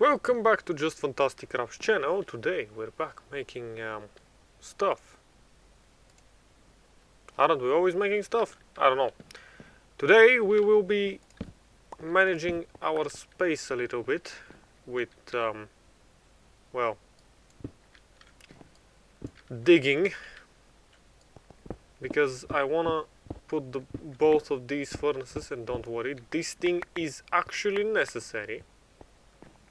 Welcome back to Just Fantastic Crafts channel. Today we're back making stuff. Aren't we always making stuff? I don't know. Today we will be managing our space a little bit with, well, digging. Because I wanna put both of these furnaces, and don't worry, this thing is actually necessary.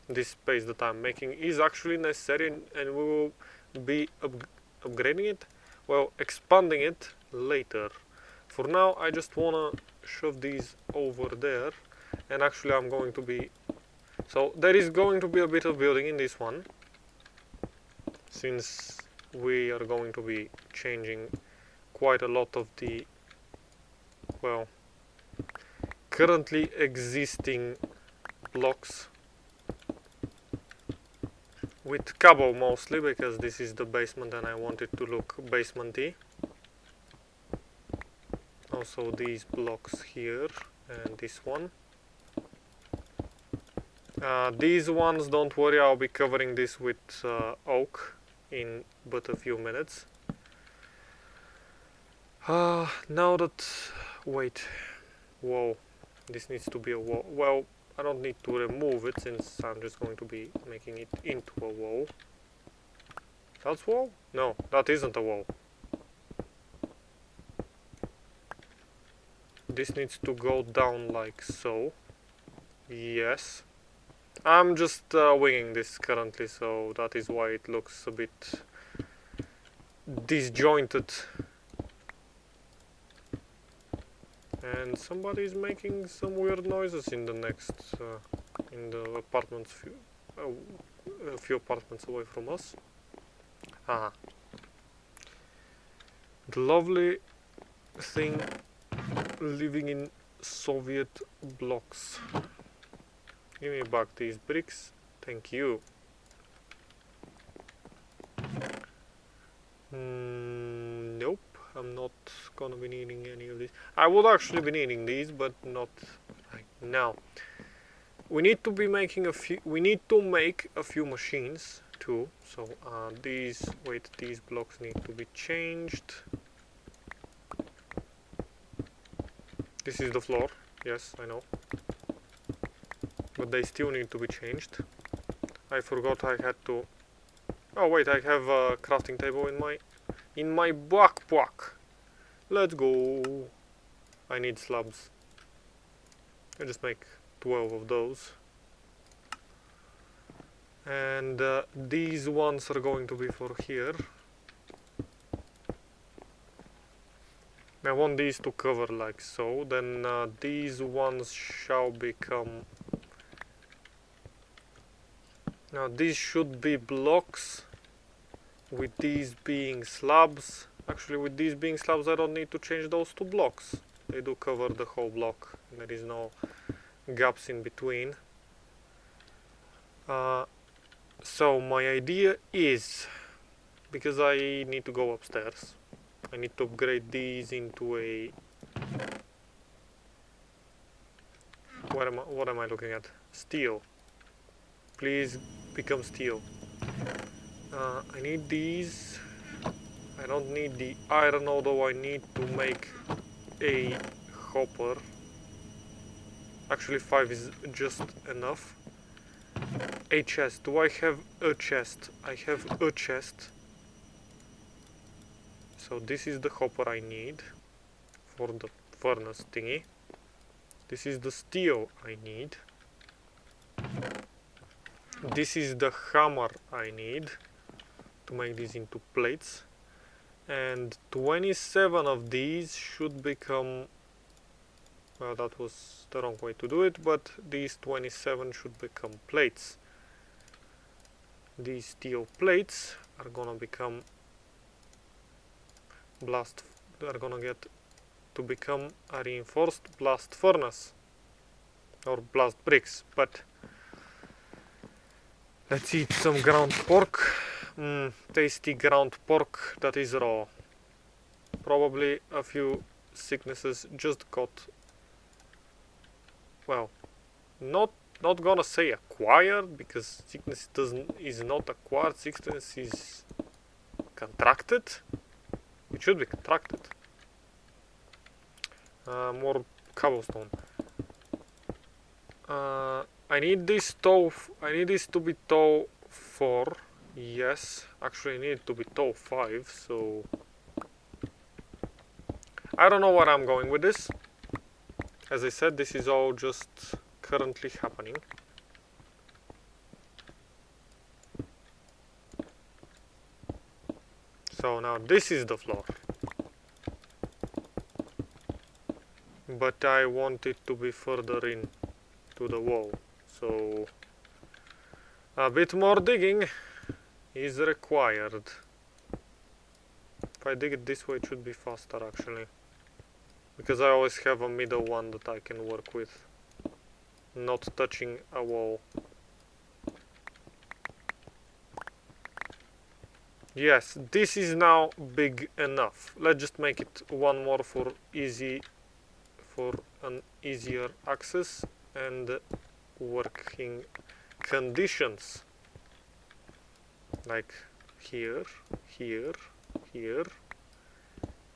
This space that I'm making is actually necessary, and we will be upgrading it, well, expanding it later. For now I just wanna shove these over there, and actually I'm going to be, so there is going to be a bit of building in this one, since we are going to be changing quite a lot of the, well, currently existing blocks with cobble mostly, because this is the basement and I want it to look basementy. Also these blocks here and this one. These ones, don't worry, I'll be covering this with oak in but a few minutes. Now that, wait, whoa, this needs to be a wall. Well, I don't need to remove it, since I'm just going to be making it into a wall. That's a wall? No, that isn't a wall. This needs to go down like so. Yes. I'm just winging this currently, so that is why it looks a bit disjointed. And somebody is making some weird noises in the next, in the apartments, a few apartments away from us. Ah, the lovely thing living in Soviet blocks. Give me back these bricks, thank you. Nope. I'm not gonna be needing any of these. I would actually be needing these, but not right now. We need to be making a few. We need to make a few machines too. So these blocks need to be changed. This is the floor. Yes, I know. But they still need to be changed. I forgot I had to. Oh wait, I have a crafting table in my backpack. Let's go. I need slabs. I just make 12 of those. And these ones are going to be for here. I want these to cover like so. Then these ones shall become... Now these should be blocks, with these being slabs. Actually, with these being slabs, I don't need to change those to blocks. They do cover the whole block. There is no gaps in between. So my idea is, because I need to go upstairs, I need to upgrade these into a... What am I looking at? Steel. Please become steel. I need these. I don't need the iron, although I need to make a hopper. Actually 5 is just enough. A chest. Do I have a chest? I have a chest. So this is the hopper I need for the furnace thingy. This is the steel I need. This is the hammer I need to make these into plates. And 27 of these should become, well, that was the wrong way to do it, but these 27 should become plates. These steel plates are gonna become get to become a reinforced blast furnace or blast bricks. But let's eat some ground pork. Tasty ground pork that is raw. Probably a few sicknesses just got, well, not not gonna say acquired, because sickness is not acquired, sickness is contracted. It should be contracted. More cobblestone. I need this to be toe 4. Yes, actually I need it to be toe 5, so I don't know where I'm going with this. As I said, this is all just currently happening. So now this is the floor. But I want it to be further in to the wall. So a bit more digging is required. If I dig it this way, it should be faster actually. Because I always have a middle one that I can work with. Not touching a wall. Yes, this is now big enough. Let's just make it one more for an easier access and working conditions. Like here, here, here,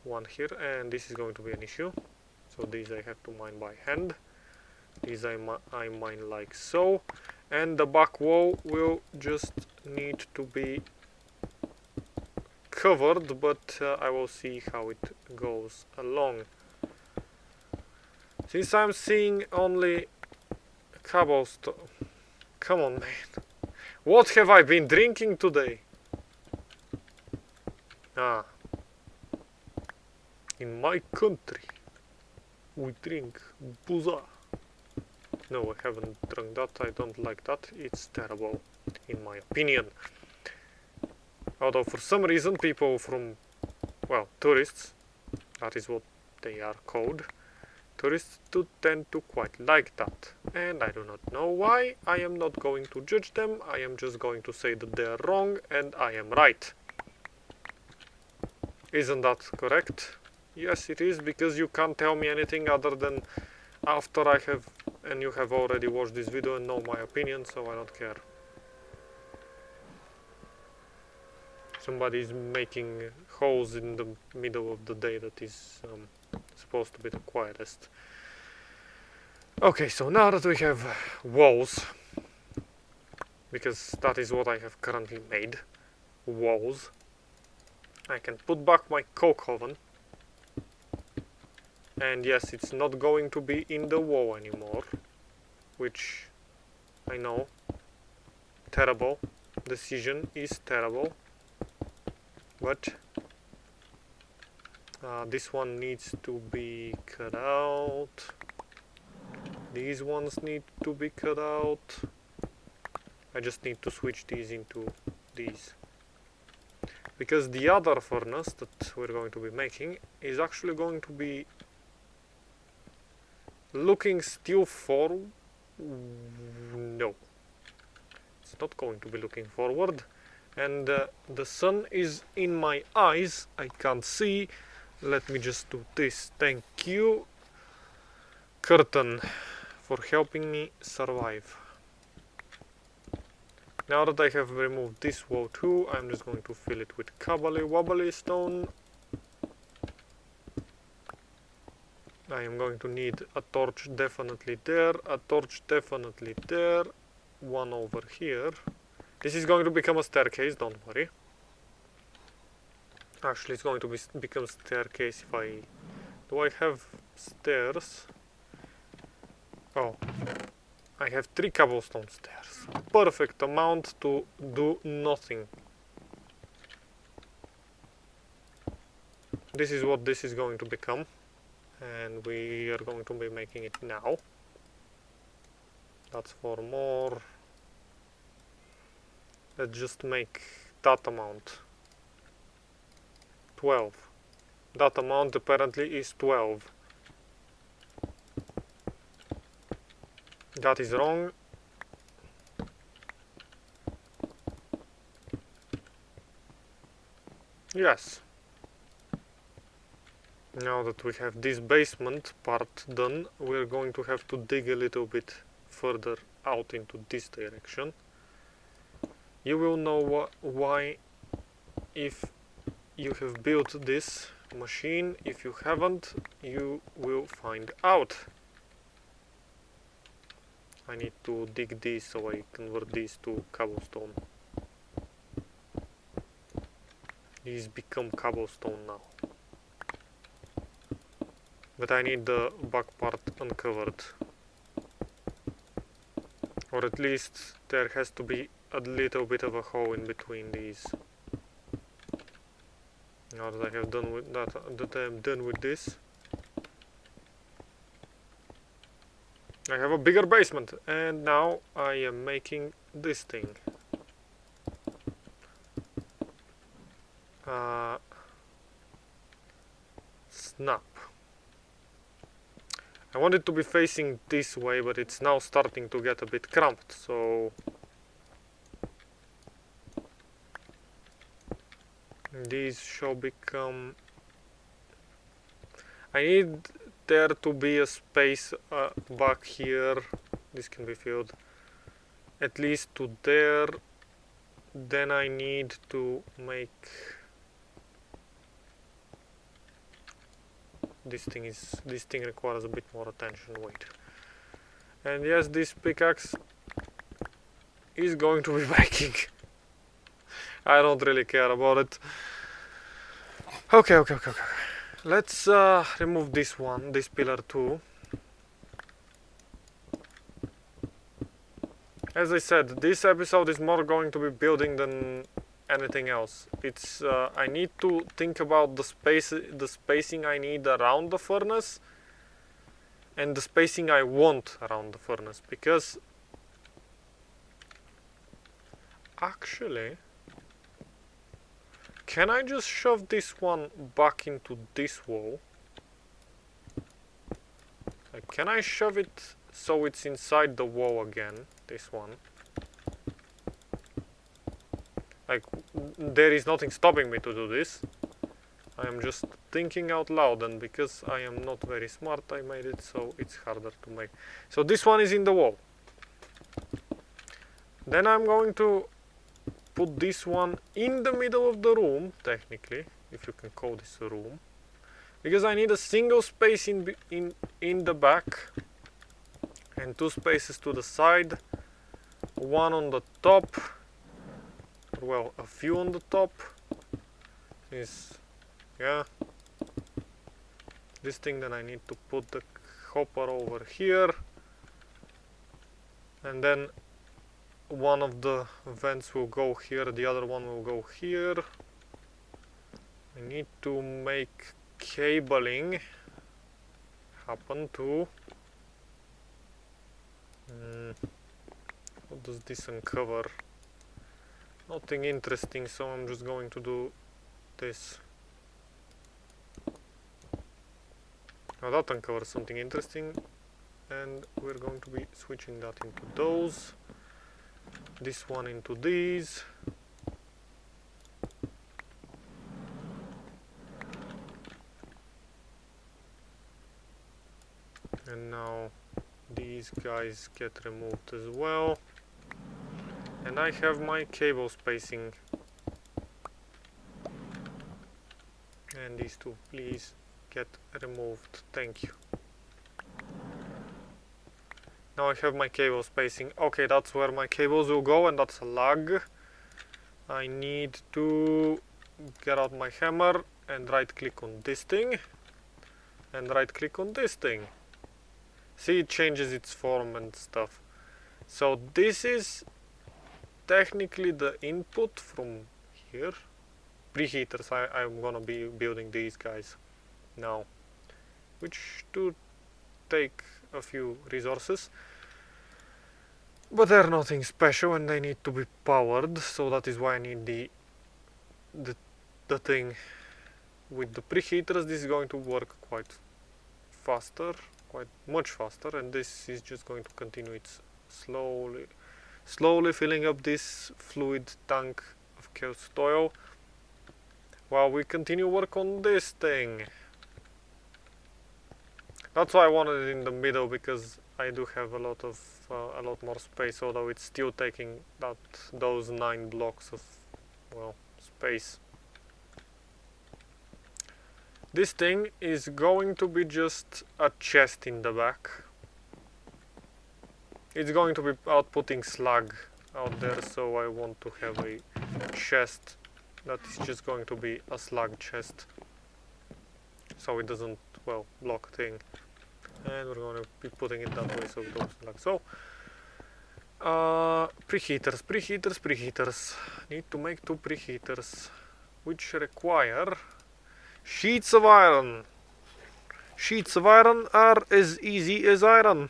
one here, and this is going to be an issue. So these I have to mine by hand. These I mine like so, and the back wall will just need to be covered, but I will see how it goes along. Since I'm seeing only cobblestone, come on man, what have I been drinking today? Ah, in my country we drink booza. No, I haven't drunk that, I don't like that, it's terrible in my opinion. Although for some reason people from, well, tourists, that is what they are called, tourists do tend to quite like that. And I do not know why. I am not going to judge them, I am just going to say that they are wrong and I am right. Isn't that correct? Yes, it is, because you can't tell me anything other than after I have, and you have already watched this video and know my opinion, so I don't care. Somebody is making holes in the middle of the day that is supposed to be the quietest. Okay, so now that we have walls, because that is what I have currently made, walls, I can put back my coke oven. And yes, it's not going to be in the wall anymore, which I know, terrible, decision is terrible. But this one needs to be cut out. These ones need to be cut out. I just need to switch these into these. Because the other furnace that we're going to be making is actually going to be looking still forward. No. It's not going to be looking forward. And the sun is in my eyes, I can't see. Let me just do this. Thank you, curtain, for helping me survive. Now that I have removed this wall too, I'm just going to fill it with wobbly stone. I am going to need a torch definitely there, a torch definitely there, one over here. This is going to become a staircase, don't worry. Actually, it's going to become staircase if I... Do I have stairs? Oh. I have 3 cobblestone stairs. Perfect amount to do nothing. This is what this is going to become. And we are going to be making it now. That's for more. Let's just make that amount 12. That amount apparently is 12. That is wrong. Yes. Now that we have this basement part done, we're going to have to dig a little bit further out into this direction. You will know why if you have built this machine. If you haven't, you will find out. I need to dig this so I convert this to cobblestone. These become cobblestone now. But I need the back part uncovered. Or at least there has to be a little bit of a hole in between these. Now that I have done with that I am done with this. I have a bigger basement, and now I am making this thing. Snap. I want it to be facing this way, but it's now starting to get a bit cramped, so these shall become... I need there to be a space back here. This can be filled at least to there. Then I need to make this thing requires a bit more attention. Wait. And yes, this pickaxe is going to be breaking. I don't really care about it. Okay. Let's remove this one, this pillar too. As I said, this episode is more going to be building than anything else. It's I need to think about the spacing I need around the furnace and the spacing I want around the furnace, because actually, can I just shove this one back into this wall? Like, can I shove it so it's inside the wall again, this one? Like, there is nothing stopping me to do this. I am just thinking out loud, and because I am not very smart, I made it so it's harder to make. So this one is in the wall. Then I'm going to put this one in the middle of the room, technically, if you can call this a room, because I need a single space in the back and two spaces to the side, one on the top, well, a few on the top. Yeah, this thing. Then I need to put the hopper over here, and then one of the vents will go here, the other one will go here. I need to make cabling happen too. What does this uncover? Nothing interesting, so I'm just going to do this. Now that uncovers something interesting, and we're going to be switching that into those. This one into these. And now these guys get removed as well. And I have my cable spacing. And these two, please get removed. Thank you. Now I have my cable spacing. Okay, that's where my cables will go, and that's a lag. I need to get out my hammer and right click on this thing and right click on this thing. See, it changes its form and stuff. So this is technically the input from here. Preheaters, I'm gonna be building these guys now, which do take a few resources, but they're nothing special and they need to be powered, so that is why I need the thing with the preheaters. This is going to work quite much faster, and this is just going to continue its slowly filling up this fluid tank of chaos oil while we continue work on this thing. That's why I wanted it in the middle, because I do have a lot more space, although it's still taking those 9 blocks of, well, space. This thing is going to be just a chest in the back. It's going to be outputting slag out there, so I want to have a chest that is just going to be a slag chest, so it doesn't, well, block thing. And we're going to be putting it that way so it doesn't lag. So preheaters. Need to make 2 preheaters, which require sheets of iron. Sheets of iron are as easy as iron.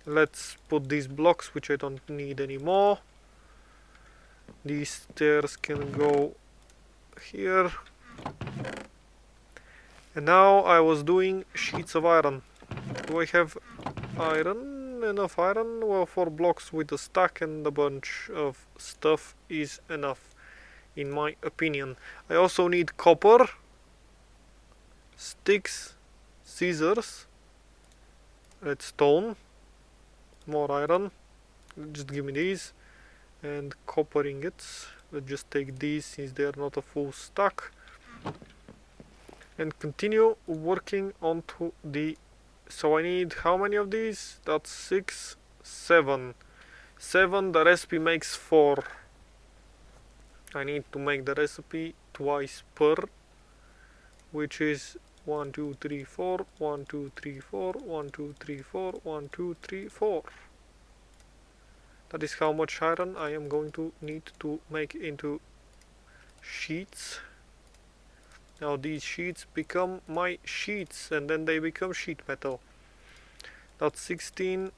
Let's put these blocks, which I don't need anymore. These stairs can go here. And now I was doing sheets of iron. Do I have iron? Enough iron? Well, 4 blocks with a stack and a bunch of stuff is enough, in my opinion. I also need copper, sticks, scissors, redstone, more iron. Just give me these, and copper ingots. Let's just take these since they are not a full stack, and continue working onto the. So I need how many of these? That's 6, 7. 7, the recipe makes 4. I need to make the recipe twice per, which is 1, 2, 3, 4, 1, 2, 3, 4, 1, 2, 3, 4, 1, 2, 3, 4. That is how much iron I am going to need to make into sheets. Now these sheets become my sheets, and then they become sheet metal. That's 16.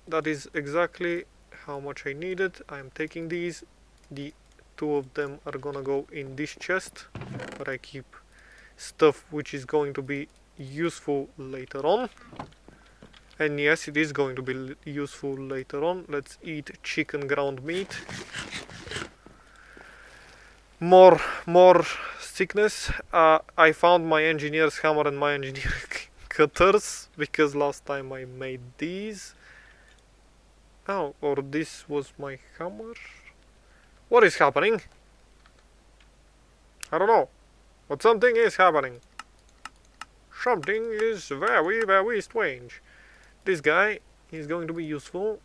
That is exactly how much I needed. I am taking these. The 2 of them are gonna go in this chest, but I keep stuff which is going to be useful later on. And yes, it is going to be useful later on. Let's eat chicken ground meat. More sickness. I found my engineer's hammer and my engineer cutters, because last time I made these. Oh, or this was my hammer. What is happening? I don't know, but something is happening. Something is very, very strange. This guy is going to be useful.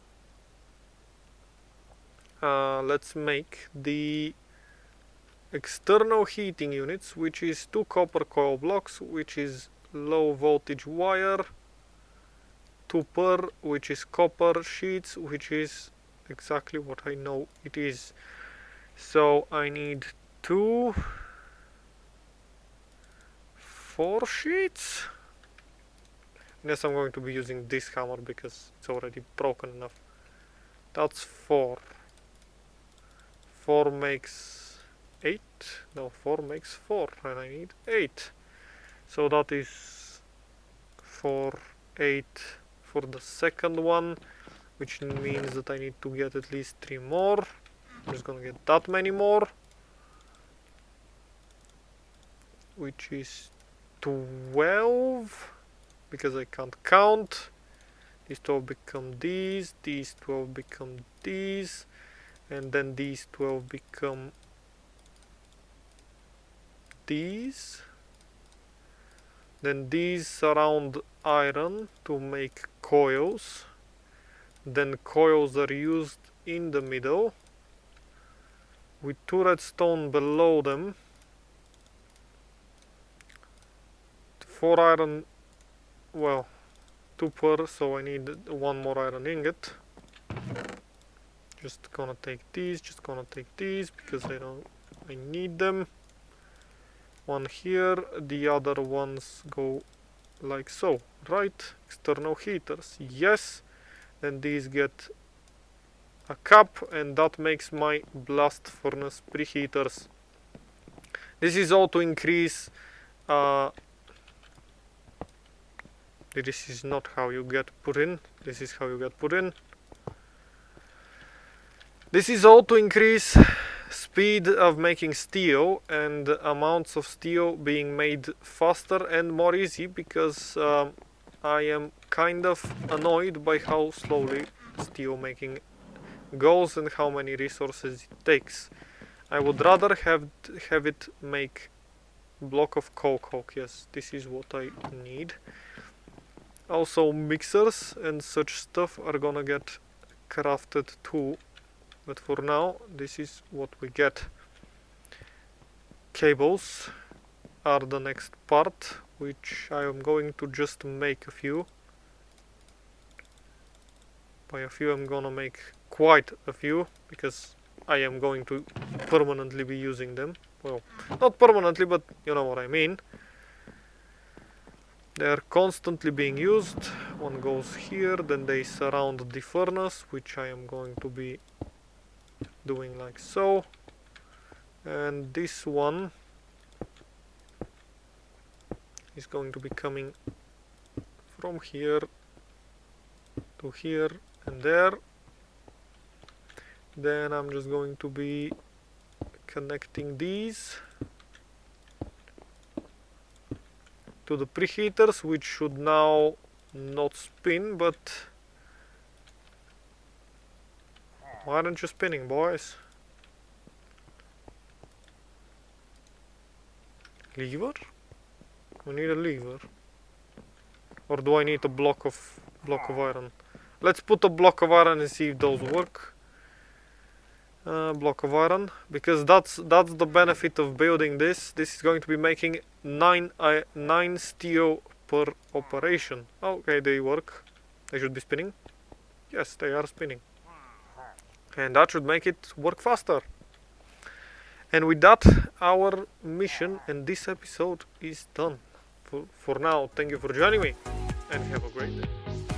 Let's make the external heating units, which is 2 copper coil blocks, which is low voltage wire, 2 per, which is copper sheets, which is exactly what I know it is. So I need 2, 4 sheets. Yes, I'm going to be using this hammer because it's already broken enough. That's 4. 4 makes 8. No, 4 makes 4, and I need 8. So that is 4, 8 for the second one, which means that I need to get at least 3 more. I'm just gonna get that many more, which is 12, because I can't count. These 12 become these 12 become these, and then these 12 become these. Then these surround iron to make coils. Then coils are used in the middle with 2 redstone below them. 4 iron, well, 2 per, so I need 1 more iron ingot. Just gonna take these, because I need them. 1 here, the other ones go like so, right? External heaters, yes. Then these get a cap, and that makes my blast furnace preheaters. This is all to increase. This is not how you get put in. This is how you get put in. This is all to increase speed of making steel and amounts of steel being made faster and more easy, because I am kind of annoyed by how slowly steel making goes and how many resources it takes. I would rather have it make block of coke. Yes, this is what I need. Also mixers and such stuff are gonna get crafted too, but for now this is what we get. Cables are the next part, which I am going to just make a few. By a few I'm gonna make quite a few, because I am going to permanently be using them. Well, not permanently, but you know what I mean. They are constantly being used. One goes here, then they surround the furnace, which I am going to be doing like so. And this one is going to be coming from here to here and there. Then I'm just going to be connecting these to the preheaters, which should now not spin, but why aren't you spinning, boys? Lever? We need a lever. Or do I need a block of iron? Let's put a block of iron and see if those work. Block of iron, because that's the benefit of building this. This is going to be making 9 steel per operation. Okay, they work. They should be spinning. Yes, they are spinning, and that should make it work faster. And with that, our mission and this episode is done. For now, thank you for joining me, and have a great day.